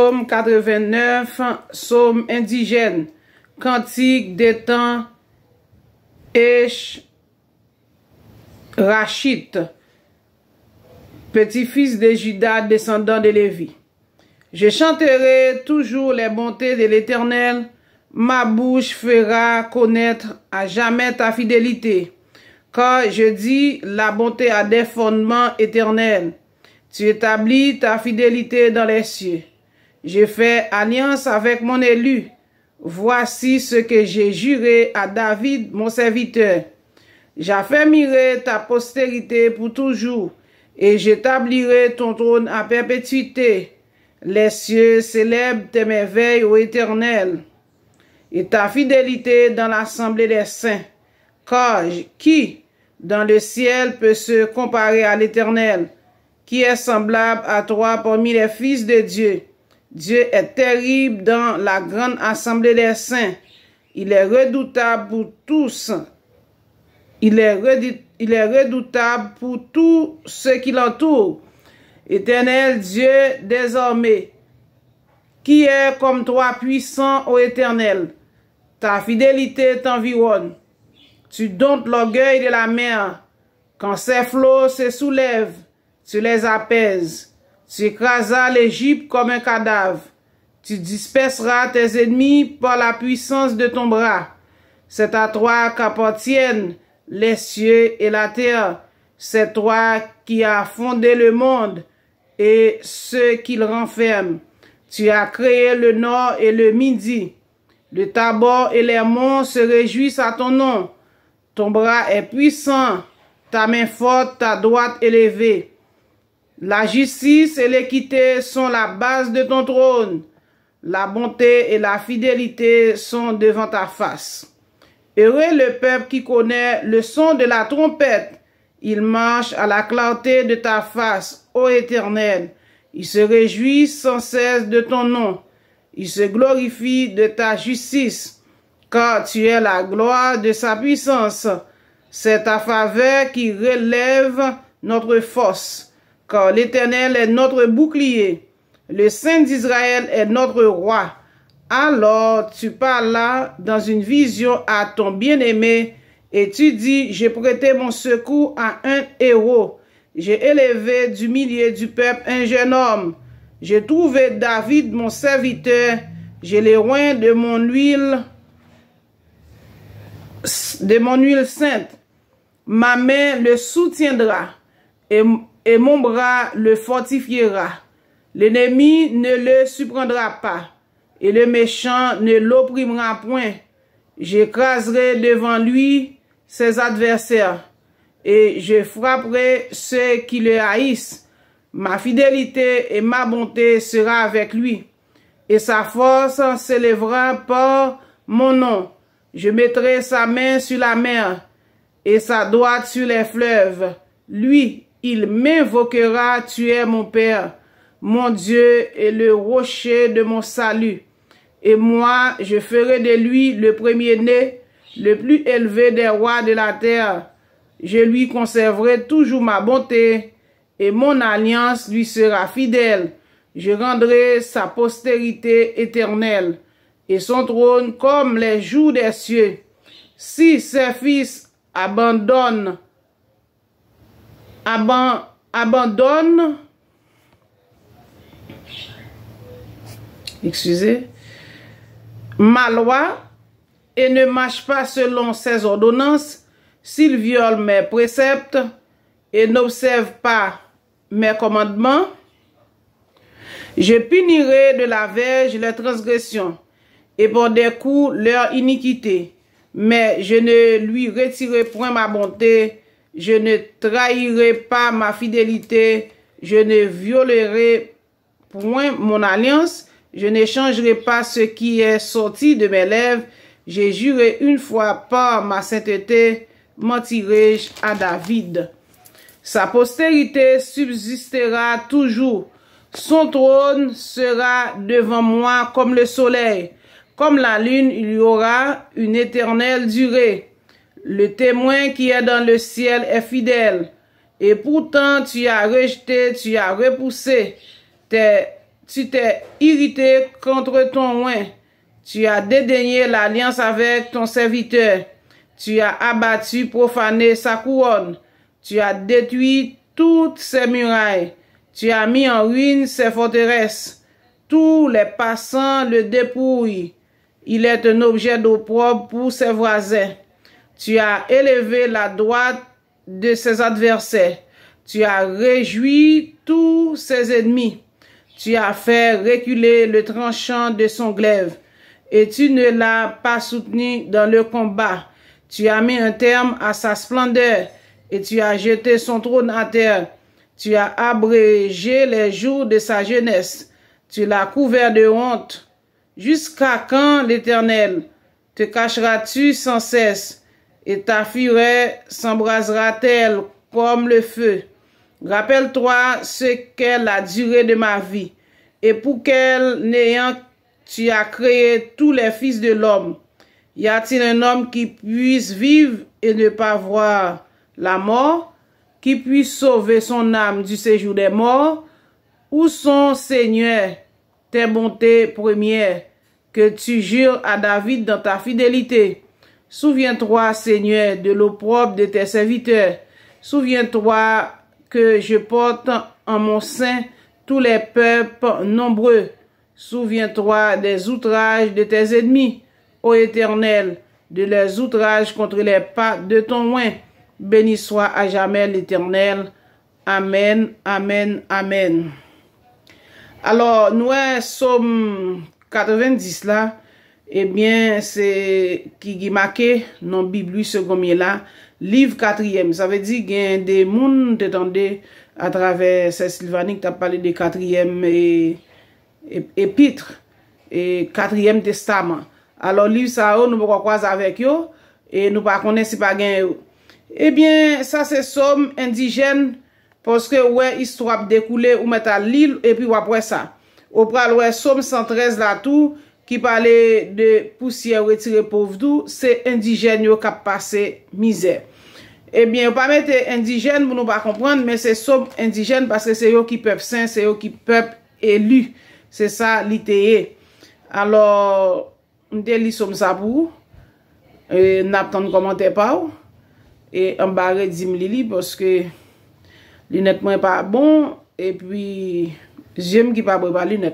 Psaume 89, psaume indigène, cantique des temps Rachit, petit-fils de Juda, descendant de Lévi. Je chanterai toujours les bontés de l'Éternel, ma bouche fera connaître à jamais ta fidélité. Car je dis, la bonté a des fondements éternels. Tu établis ta fidélité dans les cieux. J'ai fait alliance avec mon élu. Voici ce que j'ai juré à David, mon serviteur. J'affermirai ta postérité pour toujours, et j'établirai ton trône à perpétuité. Les cieux célèbrent tes merveilles, ô Éternel, et ta fidélité dans l'assemblée des saints. Car qui, dans le ciel, peut se comparer à l'Éternel, qui est semblable à toi parmi les fils de Dieu? Dieu est terrible dans la grande assemblée des saints. Il est redoutable pour tous. Il est redoutable pour tous ceux qui l'entourent. Éternel Dieu désormais, qui est comme toi puissant, ô Éternel, ta fidélité t'environne. Tu domptes l'orgueil de la mer. Quand ses flots se soulèvent, tu les apaises. Tu écrasas l'Égypte comme un cadavre. Tu disperseras tes ennemis par la puissance de ton bras. C'est à toi qu'appartiennent les cieux et la terre. C'est toi qui as fondé le monde et ceux qu'il renferme. Tu as créé le nord et le midi. Le Tabor et les monts se réjouissent à ton nom. Ton bras est puissant, ta main forte, ta droite élevée. La justice et l'équité sont la base de ton trône. La bonté et la fidélité sont devant ta face. Heureux le peuple qui connaît le son de la trompette. Il marche à la clarté de ta face, ô Éternel. Il se réjouit sans cesse de ton nom. Il se glorifie de ta justice, car tu es la gloire de sa puissance. C'est ta faveur qui relève notre force. Car l'Éternel est notre bouclier, le Saint d'Israël est notre roi. Alors tu parlas dans une vision à ton bien-aimé, et tu dis, j'ai prêté mon secours à un héros. J'ai élevé du milieu du peuple un jeune homme. J'ai trouvé David mon serviteur, j'ai les oins de mon huile sainte. Ma main le soutiendra, et mon bras le fortifiera. L'ennemi ne le surprendra pas, et le méchant ne l'opprimera point. J'écraserai devant lui ses adversaires, et je frapperai ceux qui le haïssent. Ma fidélité et ma bonté sera avec lui, et sa force s'élèvera par mon nom. Je mettrai sa main sur la mer, et sa droite sur les fleuves. Lui, il m'invoquera, tu es mon Père, mon Dieu et le rocher de mon salut. Et moi, je ferai de lui le premier-né, le plus élevé des rois de la terre. Je lui conserverai toujours ma bonté, et mon alliance lui sera fidèle. Je rendrai sa postérité éternelle, et son trône comme les jours des cieux. Si ses fils abandonnent ma loi et ne marche pas selon ses ordonnances, s'il viole mes préceptes et n'observe pas mes commandements, je punirai de la verge les transgressions et par des coups leur iniquité. Mais je ne lui retirerai point ma bonté, je ne trahirai pas ma fidélité, je ne violerai point mon alliance, je n'échangerai pas ce qui est sorti de mes lèvres. J'ai juré une fois par ma sainteté, mentirai-je à David. Sa postérité subsistera toujours. Son trône sera devant moi comme le soleil. Comme la lune, il y aura une éternelle durée. Le témoin qui est dans le ciel est fidèle. Et pourtant, tu as rejeté, tu as repoussé. tu t'es irrité contre ton oint. Tu as dédaigné l'alliance avec ton serviteur. Tu as abattu, profané sa couronne. Tu as détruit toutes ses murailles. Tu as mis en ruine ses forteresses. Tous les passants le dépouillent. Il est un objet d'opprobre pour ses voisins. Tu as élevé la droite de ses adversaires. Tu as réjoui tous ses ennemis. Tu as fait reculer le tranchant de son glaive. Et tu ne l'as pas soutenu dans le combat. Tu as mis un terme à sa splendeur. Et tu as jeté son trône à terre. Tu as abrégé les jours de sa jeunesse. Tu l'as couvert de honte. Jusqu'à quand, l'Éternel, te cacheras-tu sans cesse, et ta fureur s'embrasera-t-elle comme le feu? Rappelle-toi ce qu'est la durée de ma vie, et pour quel néant tu as créé tous les fils de l'homme. Y a-t-il un homme qui puisse vivre et ne pas voir la mort, qui puisse sauver son âme du séjour des morts? Où sont, Seigneur, tes bontés premières que tu jures à David dans ta fidélité? Souviens-toi, Seigneur, de l'opprobre de tes serviteurs. Souviens-toi que je porte en mon sein tous les peuples nombreux. Souviens-toi des outrages de tes ennemis, ô Éternel, de leurs outrages contre les pas de ton oint. Béni soit à jamais l'Éternel. Amen, amen, amen. Alors, nous, Somme 90 là, eh bien, c'est qui marqué dans la Bible, ce gomier là, livre 4e. Ça veut dire qu'il y a des gens qui t'entendent à travers ces Sylvanie qui t'a parlé de 4e épître et 4e testament. Alors, livre ça, nous ne pouvons pas croiser avec eux et nous ne connaissons si pas gain. Eh bien, ça c'est Somme indigène. Parce que, ouais, histoire découlée, ou mettre à l'île, et puis après ça. Au pral, ouais, Somme 113 là tout, qui parlait de poussière retirée pauvre tout, c'est indigène qui a passé misère. Eh bien, on pas mettre indigène pour nous pas comprendre, mais c'est Somme indigène parce que c'est eux qui peuple saint, c'est eux qui peuple élu. C'est ça, l'ITE. Alors, on délit Somme ça pour, et n'attend commentaire pas, et on barre 10 000 parce que, lunettes moins pas bon et puis j'aime qui pas pas lunettes.